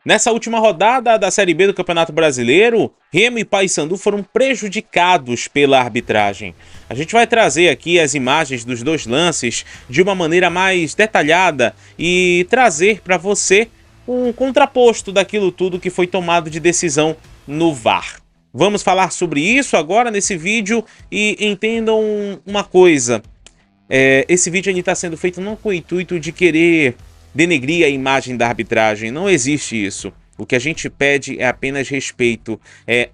Nessa última rodada da Série B do Campeonato Brasileiro, Remo e Paysandu foram prejudicados pela arbitragem. A gente vai trazer aqui as imagens dos dois lances de uma maneira mais detalhada e trazer para você um contraposto daquilo tudo que foi tomado de decisão no VAR. Vamos falar sobre isso agora nesse vídeo e entendam uma coisa. Esse vídeo está sendo feito não com o intuito de querer denegrir a imagem da arbitragem, não existe isso. O que a gente pede é apenas respeito,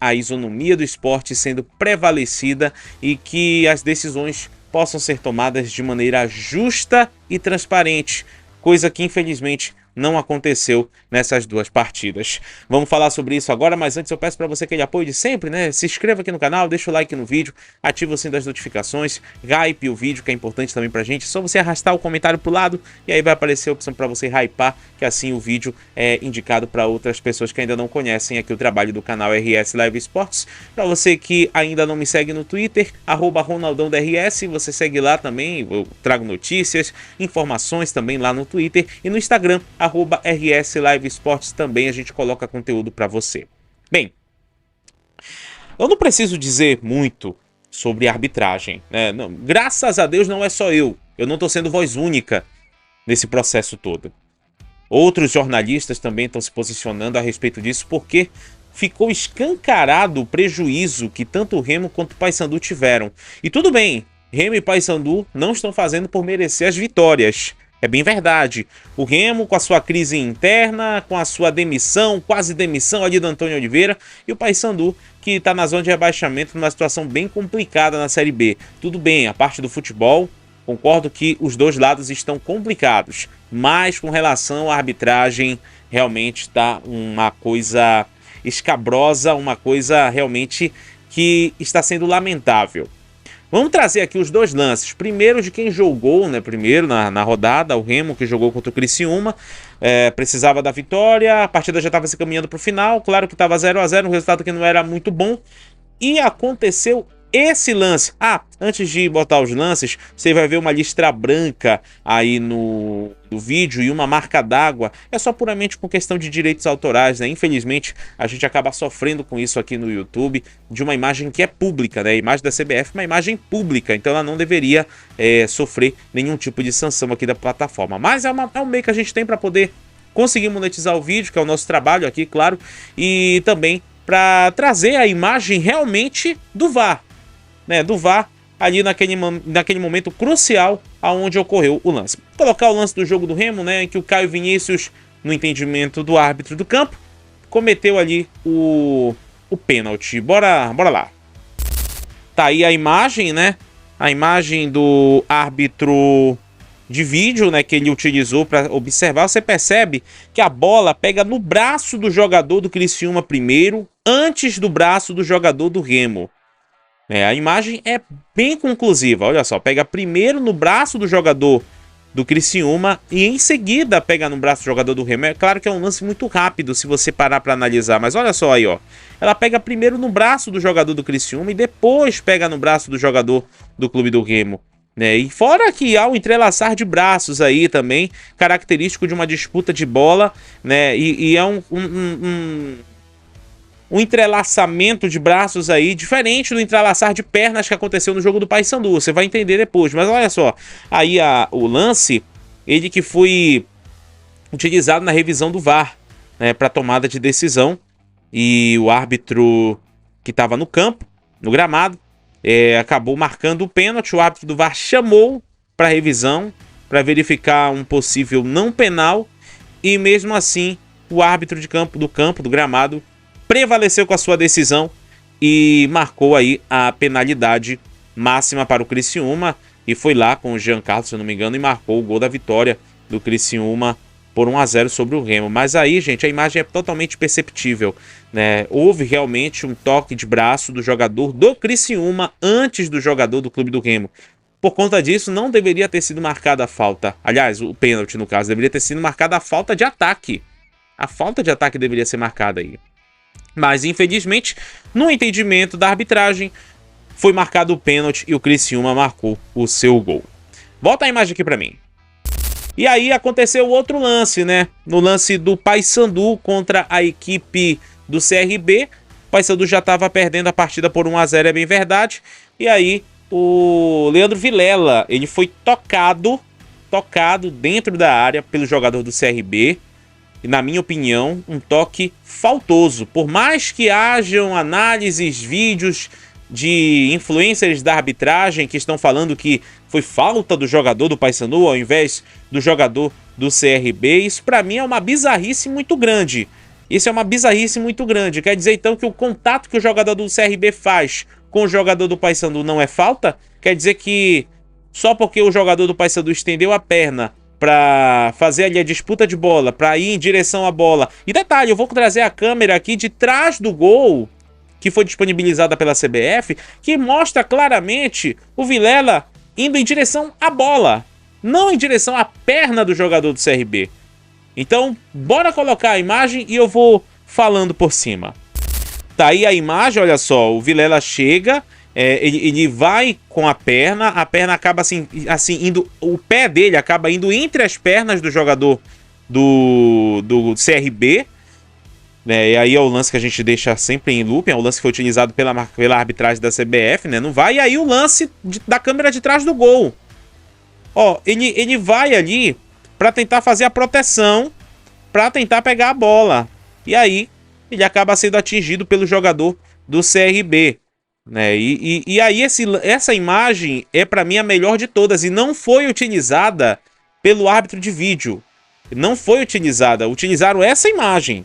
a isonomia do esporte sendo prevalecida e que as decisões possam ser tomadas de maneira justa e transparente, coisa que infelizmente não aconteceu nessas duas partidas. Vamos falar sobre isso agora, mas antes eu peço para você aquele apoio de sempre, né? Se inscreva aqui no canal, deixa o like no vídeo, ativa o sino das notificações, hype o vídeo, que é importante também pra gente. É só você arrastar o comentário pro lado e aí vai aparecer a opção para você hypar, que assim o vídeo é indicado para outras pessoas que ainda não conhecem aqui o trabalho do canal RS Live Esportes. Para você que ainda não me segue no Twitter, @RonaldãoDRS, você segue lá também, eu trago notícias, informações também lá no Twitter e no Instagram, @RS Live Esportes, também a gente coloca conteúdo para você. Bem, eu não preciso dizer muito sobre arbitragem, né? Não, graças a Deus não é só eu não estou sendo voz única nesse processo todo. Outros jornalistas também estão se posicionando a respeito disso porque ficou escancarado o prejuízo que tanto o Remo quanto o Paysandu tiveram. E tudo bem, Remo e Paysandu não estão fazendo por merecer as vitórias. É bem verdade. O Remo com a sua crise interna, com a sua demissão, quase demissão ali do Antônio Oliveira, e o Paysandu que está na zona de rebaixamento, numa situação bem complicada na Série B. Tudo bem, a parte do futebol, concordo que os dois lados estão complicados, mas com relação à arbitragem, realmente está uma coisa escabrosa, uma coisa realmente que está sendo lamentável. Vamos trazer aqui os dois lances. Primeiro de quem jogou, né? Primeiro na rodada, o Remo que jogou contra o Criciúma. Precisava da vitória, a partida já estava se caminhando para o final. Claro que estava 0 a 0, um resultado que não era muito bom. E aconteceu esse lance. Antes de botar os lances, você vai ver uma listra branca aí no vídeo e uma marca d'água. É só puramente com questão de direitos autorais, né? Infelizmente, a gente acaba sofrendo com isso aqui no YouTube, de uma imagem que é pública, né? A imagem da CBF é uma imagem pública, então ela não deveria sofrer nenhum tipo de sanção aqui da plataforma. Mas é um meio que a gente tem para poder conseguir monetizar o vídeo, que é o nosso trabalho aqui, claro, e também para trazer a imagem realmente do VAR, né, do VAR ali naquele momento crucial aonde ocorreu o lance. Vou colocar o lance do jogo do Remo, né, em que o Caio Vinícius, no entendimento do árbitro do campo, cometeu ali o pênalti. Bora lá. Tá aí a imagem, né, a imagem do árbitro de vídeo, né, que ele utilizou para observar. Você percebe que a bola pega no braço do jogador do Criciúma primeiro, antes do braço do jogador do Remo. A imagem é bem conclusiva, olha só, pega primeiro no braço do jogador do Criciúma e em seguida pega no braço do jogador do Remo. É claro que é um lance muito rápido se você parar para analisar, mas olha só aí, ó. Ela pega primeiro no braço do jogador do Criciúma e depois pega no braço do jogador do Clube do Remo. E fora que há o entrelaçar de braços aí também, característico de uma disputa de bola, né? E é um entrelaçamento de braços aí, diferente do entrelaçar de pernas que aconteceu no jogo do Paysandu. Você vai entender depois, mas olha só, aí o lance, ele que foi utilizado na revisão do VAR, né, para tomada de decisão, e o árbitro que estava no campo, no gramado, acabou marcando o pênalti. O árbitro do VAR chamou para revisão, para verificar um possível não penal, e mesmo assim o árbitro do gramado, prevaleceu com a sua decisão e marcou aí a penalidade máxima para o Criciúma, e foi lá com o Jean Carlos, se eu não me engano, e marcou o gol da vitória do Criciúma por 1 a 0 sobre o Remo. Mas aí, gente, a imagem é totalmente perceptível, né? Houve realmente um toque de braço do jogador do Criciúma antes do jogador do Clube do Remo. Por conta disso, não deveria ter sido marcada a falta. Aliás, o pênalti, no caso, deveria ter sido marcada a falta de ataque. A falta de ataque deveria ser marcada aí. Mas, infelizmente, no entendimento da arbitragem, foi marcado o pênalti e o Criciúma marcou o seu gol. Volta a imagem aqui para mim. E aí aconteceu outro lance, né? No lance do Paysandu contra a equipe do CRB. O Paysandu já estava perdendo a partida por 1 a 0, é bem verdade. E aí o Leandro Vilela, ele foi tocado dentro da área pelo jogador do CRB. E na minha opinião, um toque faltoso. Por mais que hajam análises, vídeos de influencers da arbitragem que estão falando que foi falta do jogador do Paysandu ao invés do jogador do CRB, isso pra mim é uma bizarrice muito grande. Isso é uma bizarrice muito grande. Quer dizer então que o contato que o jogador do CRB faz com o jogador do Paysandu não é falta? Quer dizer que só porque o jogador do Paysandu estendeu a perna para fazer ali a disputa de bola, para ir em direção à bola. E detalhe, eu vou trazer a câmera aqui de trás do gol, que foi disponibilizada pela CBF, que mostra claramente o Vilela indo em direção à bola, não em direção à perna do jogador do CRB. Então, bora colocar a imagem e eu vou falando por cima. Tá aí a imagem, olha só, o Vilela chega, ele vai com a perna acaba assim indo, o pé dele acaba indo entre as pernas do jogador do CRB, né? E aí é o lance que a gente deixa sempre em loop, é o lance que foi utilizado pela arbitragem da CBF, né? Não vai, e aí o lance da câmera de trás do gol. Ó, ele vai ali para tentar fazer a proteção, para tentar pegar a bola. E aí ele acaba sendo atingido pelo jogador do CRB. Né? E aí essa imagem é para mim a melhor de todas e não foi utilizada pelo árbitro de vídeo. Não foi utilizada. Utilizaram essa imagem.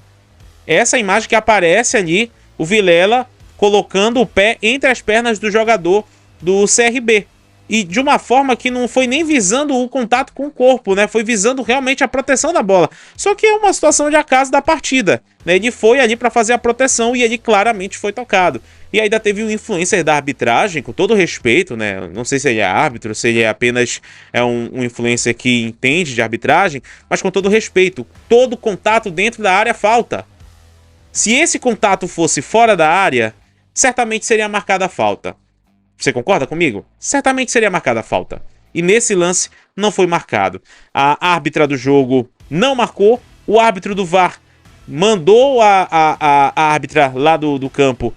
Essa imagem que aparece ali, o Vilela colocando o pé entre as pernas do jogador do CRB. E de uma forma que não foi nem visando o contato com o corpo, né? Foi visando realmente a proteção da bola. Só que é uma situação de acaso da partida, né? Ele foi ali para fazer a proteção e ele claramente foi tocado. E ainda teve um influencer da arbitragem, com todo respeito, né? Não sei se ele é árbitro, se ele é apenas um influencer que entende de arbitragem, mas com todo respeito, todo contato dentro da área falta. Se esse contato fosse fora da área, certamente seria marcada a falta. Você concorda comigo? Certamente seria marcada a falta. E nesse lance não foi marcado. A árbitra do jogo não marcou. O árbitro do VAR mandou a árbitra lá do campo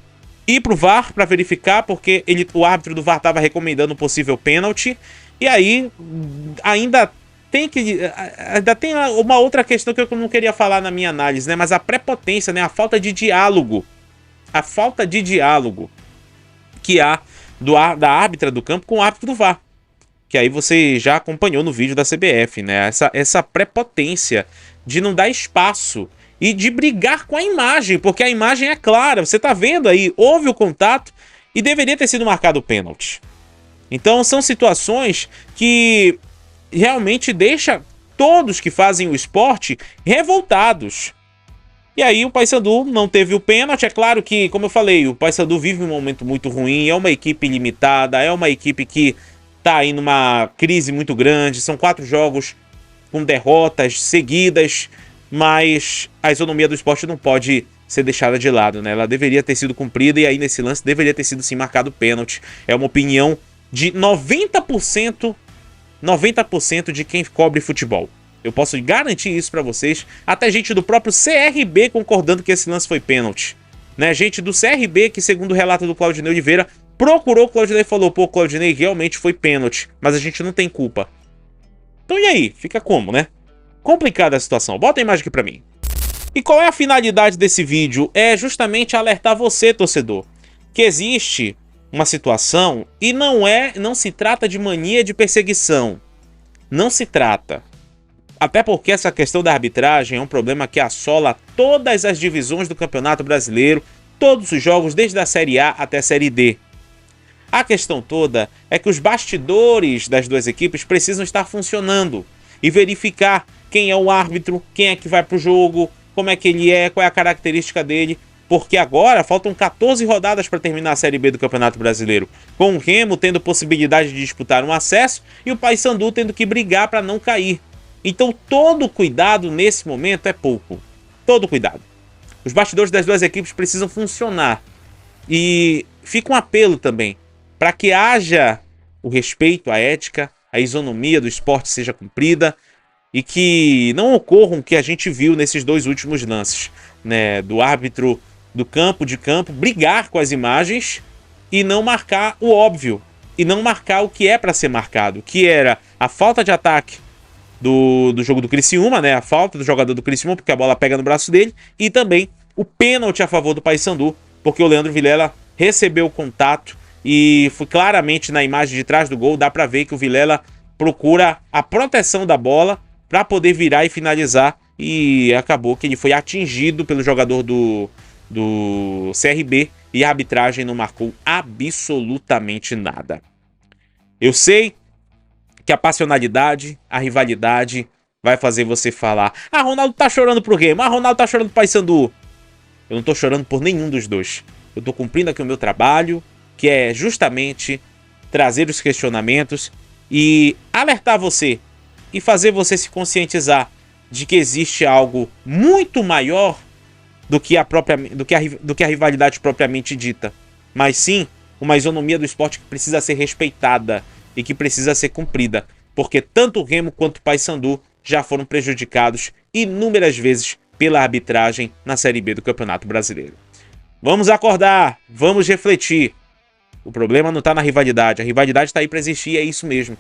ir pro VAR para verificar, porque o árbitro do VAR estava recomendando um possível pênalti. E aí ainda tem uma outra questão que eu não queria falar na minha análise, né? Mas a prepotência, né? A falta de diálogo. A falta de diálogo que há da árbitra do campo com o árbitro do VAR. Que aí você já acompanhou no vídeo da CBF, né? Essa prepotência de não dar espaço e de brigar com a imagem, porque a imagem é clara. Você tá vendo aí, houve o contato e deveria ter sido marcado o pênalti. Então são situações que realmente deixa todos que fazem o esporte revoltados. E aí o Paysandu não teve o pênalti. É claro que, como eu falei, o Paysandu vive um momento muito ruim, é uma equipe limitada, é uma equipe que tá aí numa crise muito grande, são 4 jogos com derrotas seguidas, mas a isonomia do esporte não pode ser deixada de lado, né? Ela deveria ter sido cumprida e aí nesse lance deveria ter sido sim marcado pênalti. É uma opinião de 90% de quem cobre futebol. Eu posso garantir isso pra vocês. Até gente do próprio CRB concordando que esse lance foi pênalti. Né? Gente do CRB que, segundo o relato do Claudinei Oliveira, procurou o Claudinei e falou: pô, Claudinei, realmente foi pênalti, mas a gente não tem culpa. Então e aí? Fica como, né? Complicada a situação. Bota a imagem aqui pra mim. E qual é a finalidade desse vídeo? É justamente alertar você, torcedor, que existe uma situação e não se trata de mania de perseguição. Não se trata. Até porque essa questão da arbitragem é um problema que assola todas as divisões do Campeonato Brasileiro, todos os jogos, desde a Série A até a Série D. A questão toda é que os bastidores das duas equipes precisam estar funcionando e verificar quem é o árbitro, quem é que vai para o jogo, como é que ele é, qual é a característica dele, porque agora faltam 14 rodadas para terminar a Série B do Campeonato Brasileiro, com o Remo tendo possibilidade de disputar um acesso e o Paysandu tendo que brigar para não cair. Então todo cuidado nesse momento é pouco. Todo cuidado. Os bastidores das duas equipes precisam funcionar. E fica um apelo também para que haja o respeito, a ética, a isonomia do esporte seja cumprida. e que não ocorram o que a gente viu nesses 2 últimos lances, né? Do árbitro do campo de campo brigar com as imagens e não marcar o óbvio, e não marcar o que é para ser marcado, que era a falta de ataque do jogo do Criciúma, né? A falta do jogador do Criciúma, porque a bola pega no braço dele, e também o pênalti a favor do Paysandu, porque o Leandro Vilela recebeu o contato e foi claramente na imagem de trás do gol, dá para ver que o Vilela procura a proteção da bola para poder virar e finalizar, e acabou que ele foi atingido pelo jogador do CRB e a arbitragem não marcou absolutamente nada. Eu sei que a passionalidade, a rivalidade vai fazer você falar: ah, Ronaldo tá chorando pro Remo, ah, Ronaldo tá chorando pro Paysandu. Eu não tô chorando por nenhum dos dois. Eu tô cumprindo aqui o meu trabalho, que é justamente trazer os questionamentos e alertar você e fazer você se conscientizar de que existe algo muito maior do que a rivalidade propriamente dita, mas sim uma isonomia do esporte que precisa ser respeitada e que precisa ser cumprida, porque tanto o Remo quanto o Paysandu já foram prejudicados inúmeras vezes pela arbitragem na Série B do Campeonato Brasileiro. Vamos acordar, vamos refletir. O problema não está na rivalidade, a rivalidade está aí para existir, é isso mesmo.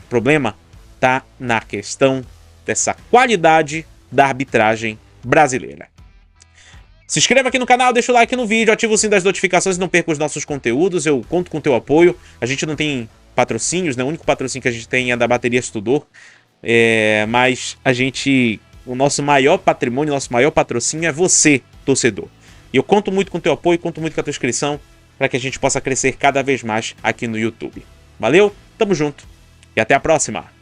O problema está na questão dessa qualidade da arbitragem brasileira. Se inscreva aqui no canal, deixa o like no vídeo, ativa o sininho das notificações e não perca os nossos conteúdos. Eu conto com o teu apoio. A gente não tem patrocínios, né? O único patrocínio que a gente tem é da Bateria Tudor. Mas o nosso maior patrimônio, nosso maior patrocínio é você, torcedor. E eu conto muito com o teu apoio, conto muito com a tua inscrição para que a gente possa crescer cada vez mais aqui no YouTube. Valeu, tamo junto e até a próxima!